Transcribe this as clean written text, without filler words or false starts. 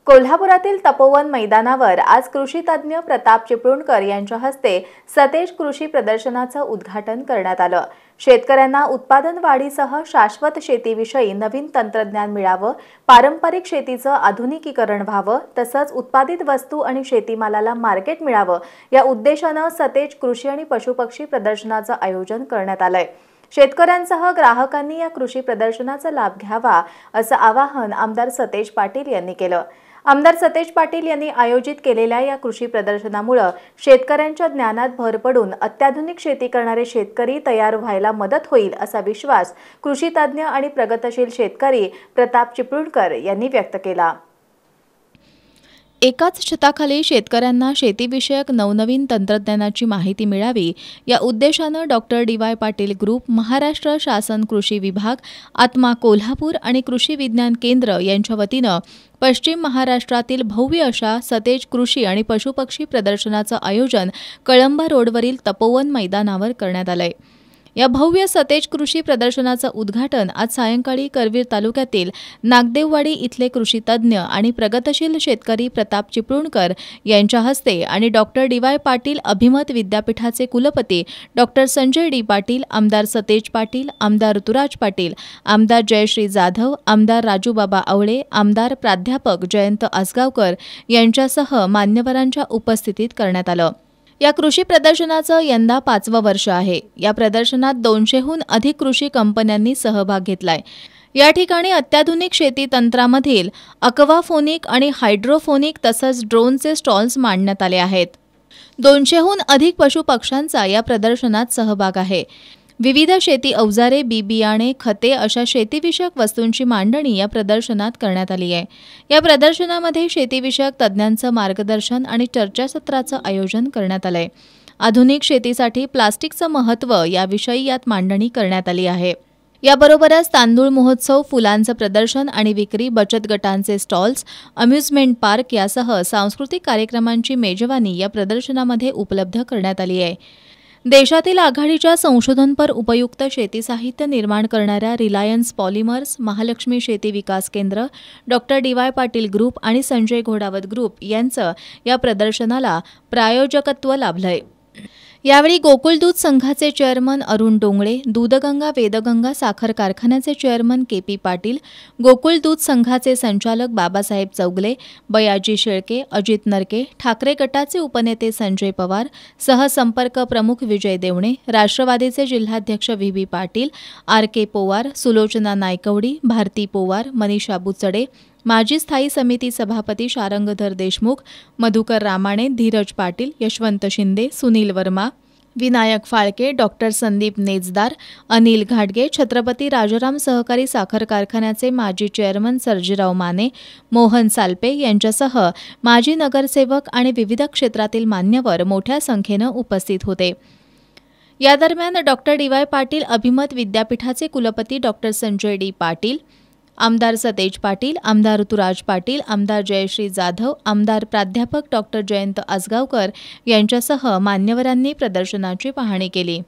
कोल्हापुरातील तपोवन मैदानावर आज कृषी तज्ञ प्रताप चिपळूणकर यांच्या हस्ते सतेज कृषी प्रदर्शनाचं उद्घाटन करण्यात आलं। शेतकऱ्यांना उत्पादन वाढीसह शाश्वत शेतीविषयी नवीन तंत्रज्ञान मिळावं, पारंपरिक शेतीचं आधुनिकीकरण व्हावं, तसंच उत्पादित वस्तू आणि शेतीमालाला मार्केट मिळावं या उद्देशानं सतेज कृषी आणि पशुपक्षी प्रदर्शनाचं आयोजन करण्यात आलंय। शेतकऱ्यांसह ग्राहकांनी या कृषी प्रदर्शनाचा लाभ घ्यावा असं आवाहन आमदार सतेज पाटील यांनी केलं। आमदार सतेज पाटील यांनी आयोजित केलेल्या या कृषी प्रदर्शनामुळे शेतकऱ्यांच्या ज्ञानात भर पडून अत्याधुनिक शेती करणारे शेतकरी तयार व्हायला मदत होईल असा विश्वास कृषी तज्ञ आणि प्रगतशील शेतकरी प्रताप चिपळूणकर यांनी व्यक्त केला। एकाच छताखाली शेतकऱ्यांना शेतीविषयक नवनवीन तंत्रज्ञानाची माहिती मिळावी या उद्देशानं doctor DY. Patil group, Maharashtra शासन कृषी विभाग, आत्मा कोल्हापूर आणि कृषी विज्ञान केंद्र यांच्या वतीनं पश्चिम महाराष्ट्रातील भव्य अशा सतेज कृषी आणि पशुपक्षी प्रदर्शनाचं आयोजन कळंबा रोडवरील तपोवन मैदानावर करण्यात आलंय। या भव्य सतेज कृषी प्रदर्शनाचं उद्घाटन आज सायंकाळी करवीर तालुक्यातील नागदेववाडी इथले कृषी तज्ञ आणि प्रगतशील शेतकरी प्रताप चिपळूणकर यांच्या हस्ते आणि डॉक्टर डी.वाय. पाटील अभिमत विद्यापीठाचे कुलपती डॉक्टर संजय डी. पाटील, आमदार सतेज पाटील, आमदार ऋतुराज पाटील, आमदार जयश्री जाधव, आमदार राजूबाबा आवळे, आमदार प्राध्यापक जयंत आसगावकर यांच्यासह मान्यवरांच्या उपस्थितीत करण्यात आलं। या कृषी प्रदर्शनाचं यंदा 5वं वर्ष आहे। या प्रदर्शनात 200हून अधिक कृषी कंपन्यांनी सहभाग घेतलाय। या ठिकाणी अत्याधुनिक शेती तंत्रामधील अक्वाफोनिक आणि हायड्रोफोनिक तसंच ड्रोनचे स्टॉल्स मांडण्यात आले आहेत। 200हून अधिक पशुपक्ष्यांचा या प्रदर्शनात सहभाग आहे। विविध शेती अवजारे, बियाणे, खते अशा शेतीविषयक वस्तूंची मांडणी या प्रदर्शनात करण्यात आली आहे। या प्रदर्शनामध्ये शेतीविषयक तज्ज्ञांचं मार्गदर्शन आणि चर्चासत्राचं आयोजन करण्यात आलंय। आधुनिक शेतीसाठी प्लास्टिकचं महत्त्व याविषयी यात मांडणी करण्यात आली आहे। याबरोबरच तांदूळ महोत्सव, फुलांचं प्रदर्शन आणि विक्री, बचत गटांचे स्टॉल्स, अम्युजमेंट पार्क यासह सांस्कृतिक कार्यक्रमांची मेजवानी या प्रदर्शनामध्ये उपलब्ध करण्यात आली आहे। देशातील आघाडीच्या संशोधनपर उपयुक्त शेती साहित्य निर्माण करणाऱ्या रिलायन्स पॉलिमर्स, महालक्ष्मी शेती विकास केंद्र, डॉक्टर डी.वाय. पाटील ग्रुप आणि संजय घोडावत ग्रुप यांचं या प्रदर्शनाला प्रायोजकत्व लाभलंय। यावेळी गोकुळ दूध संघाचे चेअरमन अरुण डोंगळे, दूधगंगा वेदगंगा साखर कारखान्याचे चेअरमन के.पी. पाटील, गोकुळ दूध संघाचे संचालक बाबासाहेब चौगले, बयाजी शेळके, अजित नरके, ठाकरे गटाचे उपनेते संजय पवार, सहसंपर्क प्रमुख विजय देवणे, राष्ट्रवादीचे जिल्हाध्यक्ष व्ही.बी. पाटील, आर.के. पोवार, सुलोचना नायकवडी, भारती पोवार, मनीषा बुचडे, माजी स्थायी समिती सभापती शारंगधर देशमुख, मधुकर रामाणे, धीरज पाटील, यशवंत शिंदे, सुनील वर्मा, विनायक फाळके, डॉक्टर संदीप नेजदार, अनिल घाटगे, छत्रपती राजाराम सहकारी साखर कारखान्याचे माजी चेअरमन सर्जीराव माने, मोहन सालपे यांच्यासह माजी नगरसेवक आणि विविध क्षेत्रातील मान्यवर मोठ्या संख्येनं उपस्थित होते। या दरम्यान डॉक्टर डी.वाय. पाटील अभिमत विद्यापीठाचे कुलपती डॉक्टर संजय डी. पाटील, आमदार सतेज पाटील, आमदार ऋतुराज पाटील, आमदार जयश्री जाधव, आमदार प्राध्यापक डॉक्टर जयंत आसगावकर यांच्यासह मान्यवरांनी प्रदर्शनाची पाहणी केली।